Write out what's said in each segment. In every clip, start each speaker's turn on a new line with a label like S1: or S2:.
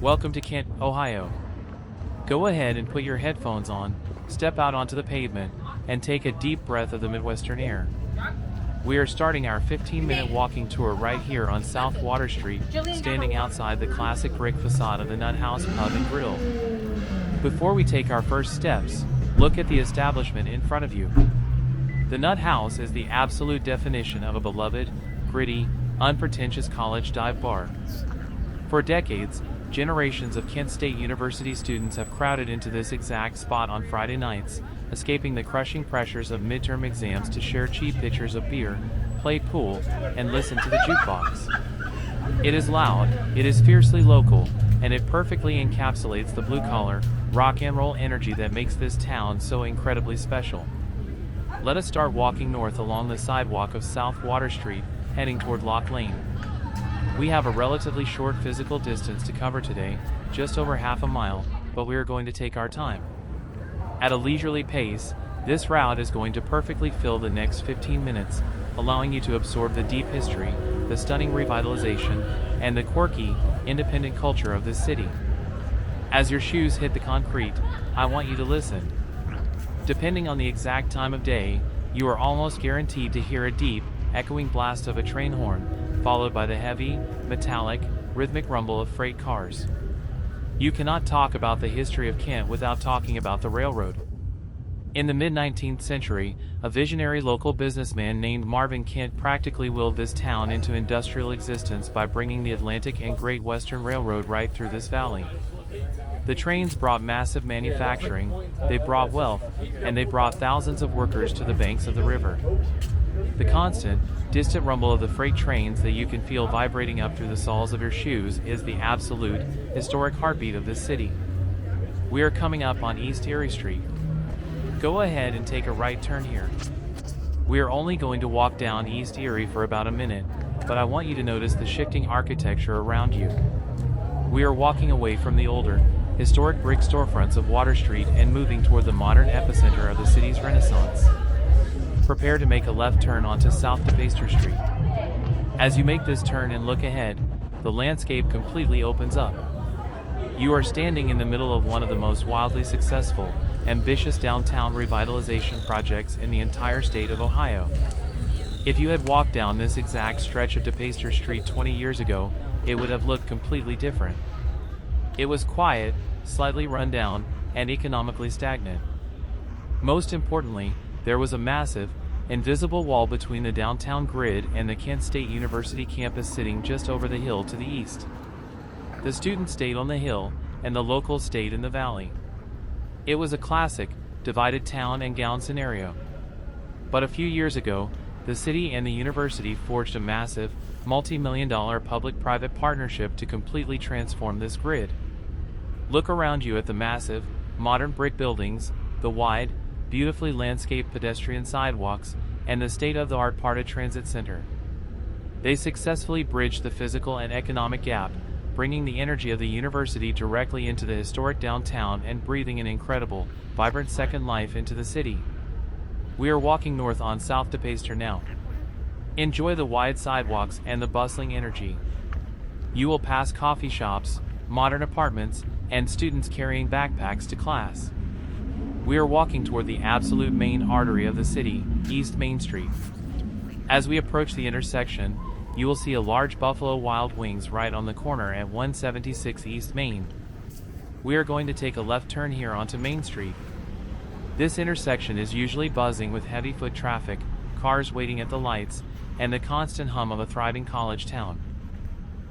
S1: Welcome to Kent, Ohio. Go ahead and put your headphones on, step out onto the pavement, and take a deep breath of the Midwestern air. We are starting our 15-minute walking tour right here on South Water Street, standing outside the classic brick facade of the Nut House Pub and Grill. Before we take our first steps, look at the establishment in front of you. The Nut House is the absolute definition of a beloved, gritty, unpretentious college dive bar. For decades, generations of Kent State University students have crowded into this exact spot on Friday nights, escaping the crushing pressures of midterm exams to share cheap pitchers of beer, play pool, and listen to the jukebox. It is loud, it is fiercely local, and it perfectly encapsulates the blue-collar, rock and roll energy that makes this town so incredibly special. Let us start walking north along the sidewalk of South Water Street, heading toward Lock Lane. We have a relatively short physical distance to cover today, just over half a mile, but we are going to take our time. At a leisurely pace, this route is going to perfectly fill the next 15 minutes, allowing you to absorb the deep history, the stunning revitalization, and the quirky, independent culture of this city. As your shoes hit the concrete, I want you to listen. Depending on the exact time of day, you are almost guaranteed to hear a deep, echoing blast of a train horn, followed by the heavy, metallic, rhythmic rumble of freight cars. You cannot talk about the history of Kent without talking about the railroad. In the mid-19th century, a visionary local businessman named Marvin Kent practically willed this town into industrial existence by bringing the Atlantic and Great Western Railroad right through this valley. The trains brought massive manufacturing, they brought wealth, and they brought thousands of workers to the banks of the river. The constant, distant rumble of the freight trains that you can feel vibrating up through the soles of your shoes is the absolute, historic heartbeat of this city. We are coming up on East Erie Street. Go ahead and take a right turn here. We are only going to walk down East Erie for about a minute, but I want you to notice the shifting architecture around you. We are walking away from the older, historic brick storefronts of Water Street and moving toward the modern epicenter of the city's renaissance. Prepare to make a left turn onto South DePaster Street. As you make this turn and look ahead, the landscape completely opens up. You are standing in the middle of one of the most wildly successful, ambitious downtown revitalization projects in the entire state of Ohio. If you had walked down this exact stretch of DePaster Street 20 years ago, it would have looked completely different. It was quiet, slightly run down, and economically stagnant. Most importantly, there was a massive, invisible wall between the downtown grid and the Kent State University campus sitting just over the hill to the east. The students stayed on the hill, and the locals stayed in the valley. It was a classic, divided town and gown scenario. But a few years ago, the city and the university forged a massive, multi-million-dollar public-private partnership to completely transform this grid. Look around you at the massive, modern brick buildings, the wide, beautifully landscaped pedestrian sidewalks, and the state-of-the-art Parta Transit Center. They successfully bridged the physical and economic gap, bringing the energy of the university directly into the historic downtown and breathing an incredible, vibrant second life into the city. We are walking north on South DePaster now. Enjoy the wide sidewalks and the bustling energy. You will pass coffee shops, modern apartments, and students carrying backpacks to class. We are walking toward the absolute main artery of the city, East Main Street. As we approach the intersection, you will see a large Buffalo Wild Wings right on the corner at 176 East Main. We are going to take a left turn here onto Main Street. This intersection is usually buzzing with heavy foot traffic, cars waiting at the lights, and the constant hum of a thriving college town.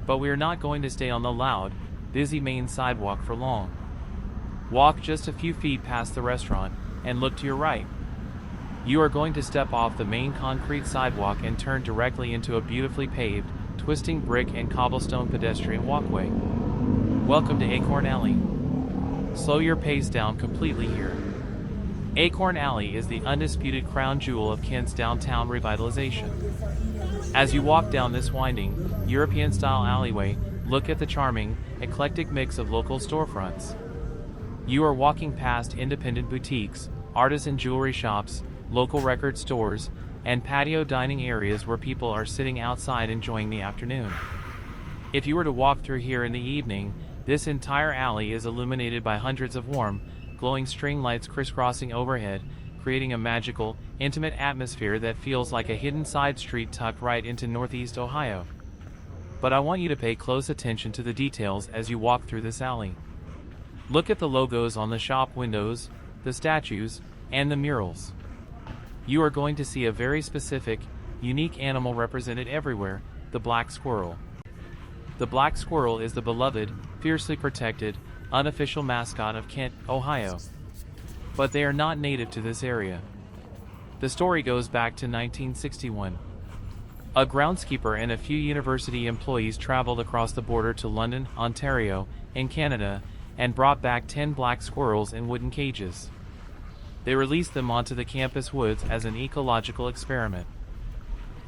S1: But we are not going to stay on the loud, busy main sidewalk for long. Walk just a few feet past the restaurant, and look to your right. You are going to step off the main concrete sidewalk and turn directly into a beautifully paved, twisting brick and cobblestone pedestrian walkway. Welcome to Acorn Alley. Slow your pace down completely here. Acorn Alley is the undisputed crown jewel of Kent's downtown revitalization. As you walk down this winding, European-style alleyway, look at the charming, eclectic mix of local storefronts. You are walking past independent boutiques, artisan jewelry shops, local record stores, and patio dining areas where people are sitting outside enjoying the afternoon. If you were to walk through here in the evening, This entire alley is illuminated by hundreds of warm, glowing string lights crisscrossing overhead, creating a magical, intimate atmosphere that feels like a hidden side street tucked right into Northeast Ohio. But I want you to pay close attention to the details as you walk through this alley. Look at the logos on the shop windows, the statues, and the murals. You are going to see a very specific, unique animal represented everywhere, the black squirrel. The black squirrel is the beloved, fiercely protected, unofficial mascot of Kent, Ohio. But they are not native to this area. The story goes back to 1961. A groundskeeper and a few university employees traveled across the border to London, Ontario, in Canada, and brought back 10 black squirrels in wooden cages. They released them onto the campus woods as an ecological experiment.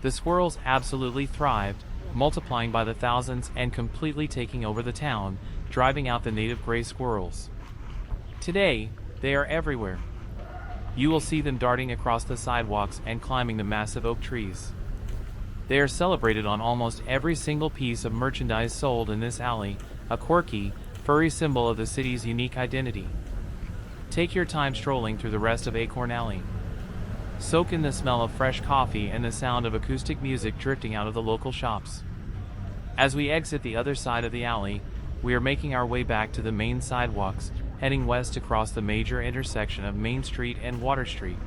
S1: The squirrels absolutely thrived, multiplying by the thousands and completely taking over the town, driving out the native gray squirrels. Today, they are everywhere. You will see them darting across the sidewalks and climbing the massive oak trees. They are celebrated on almost every single piece of merchandise sold in this alley, a quirky, furry symbol of the city's unique identity. Take your time strolling through the rest of Acorn Alley. Soak in the smell of fresh coffee and the sound of acoustic music drifting out of the local shops. As we exit the other side of the alley, we are making our way back to the main sidewalks, heading west across the major intersection of Main Street and Water Street.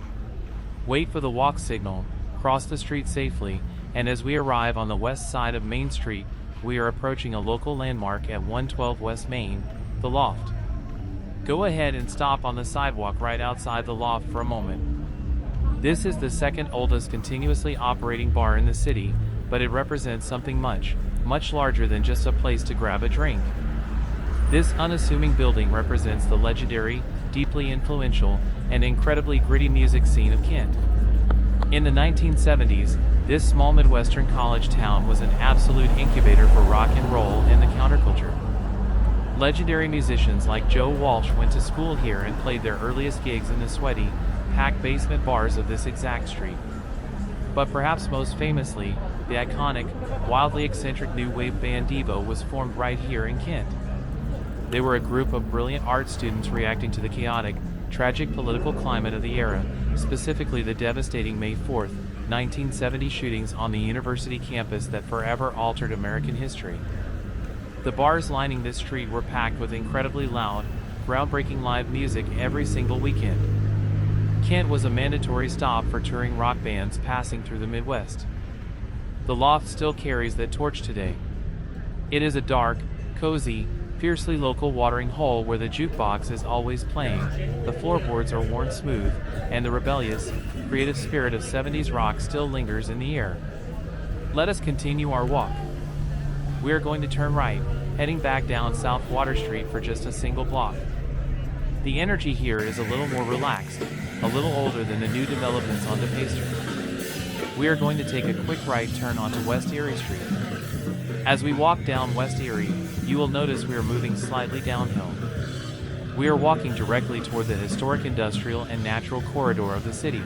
S1: Wait for the walk signal, cross the street safely, and as we arrive on the west side of Main Street, we are approaching a local landmark at 112 West Main, the Loft. Go ahead and stop on the sidewalk right outside the Loft for a moment. This is the second oldest continuously operating bar in the city, but it represents something much, much larger than just a place to grab a drink. This unassuming building represents the legendary, deeply influential, and incredibly gritty music scene of Kent. In the 1970s, this small Midwestern college town was an absolute incubator for rock and roll and the counterculture. Legendary musicians like Joe Walsh went to school here and played their earliest gigs in the sweaty, packed basement bars of this exact street. But perhaps most famously, the iconic, wildly eccentric new wave band Devo was formed right here in Kent. They were a group of brilliant art students reacting to the chaotic, tragic political climate of the era, specifically the devastating May 4, 1970 shootings on the university campus that forever altered American history. The bars lining this street were packed with incredibly loud, groundbreaking live music every single weekend. Kent was a mandatory stop for touring rock bands passing through the Midwest. The Loft still carries that torch today. It is a dark, cozy, fiercely local watering hole where the jukebox is always playing, the floorboards are worn smooth, and the rebellious, creative spirit of 70s rock still lingers in the air. Let us continue our walk. We are going to turn right, heading back down South Water Street for just a single block. The energy here is a little more relaxed, a little older than the new developments on DePay Street. We are going to take a quick right turn onto West Erie Street. As we walk down West Erie, you will notice we are moving slightly downhill. We are walking directly toward the historic industrial and natural corridor of the city.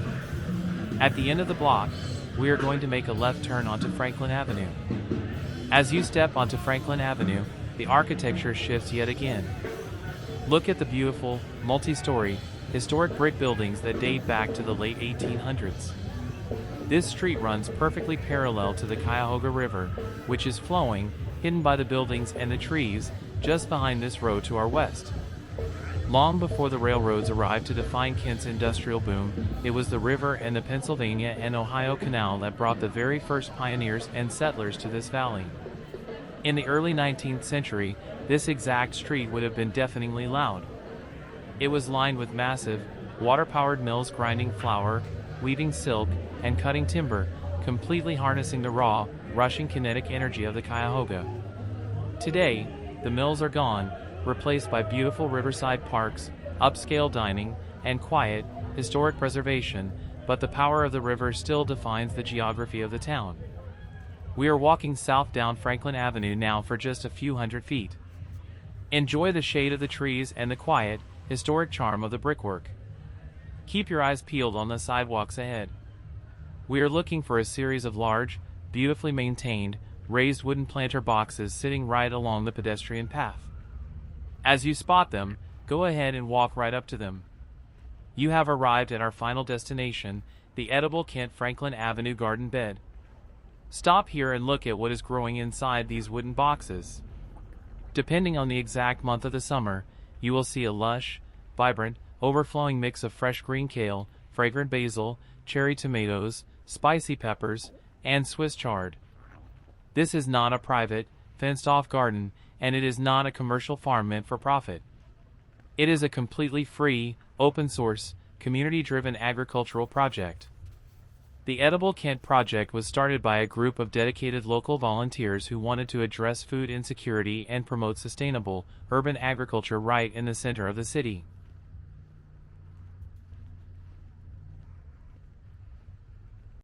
S1: At the end of the block, we are going to make a left turn onto Franklin Avenue. As you step onto Franklin Avenue, the architecture shifts yet again. Look at the beautiful, multi-story, historic brick buildings that date back to the late 1800s. This street runs perfectly parallel to the Cuyahoga River, which is flowing, hidden by the buildings and the trees, just behind this road to our west. Long before the railroads arrived to define Kent's industrial boom, it was the river and the Pennsylvania and Ohio Canal that brought the very first pioneers and settlers to this valley. In the early 19th century, this exact street would have been deafeningly loud. It was lined with massive, water-powered mills grinding flour, weaving silk, and cutting timber, completely harnessing the raw, rushing kinetic energy of the Cuyahoga. Today, the mills are gone, replaced by beautiful riverside parks, upscale dining, and quiet, historic preservation, but the power of the river still defines the geography of the town. We are walking south down Franklin Avenue now for just a few hundred feet. Enjoy the shade of the trees and the quiet, historic charm of the brickwork. Keep your eyes peeled on the sidewalks ahead. We are looking for a series of large, beautifully maintained, raised wooden planter boxes sitting right along the pedestrian path. As you spot them, go ahead and walk right up to them. You have arrived at our final destination, the edible Kent Franklin Avenue garden bed. Stop here and look at what is growing inside these wooden boxes. Depending on the exact month of the summer, you will see a lush, vibrant, overflowing mix of fresh green kale, fragrant basil, cherry tomatoes, spicy peppers, and Swiss chard. This is not a private, fenced-off garden, and it is not a commercial farm meant for profit. It is a completely free, open-source, community-driven agricultural project. The Edible Kent project was started by a group of dedicated local volunteers who wanted to address food insecurity and promote sustainable, urban agriculture right in the center of the city.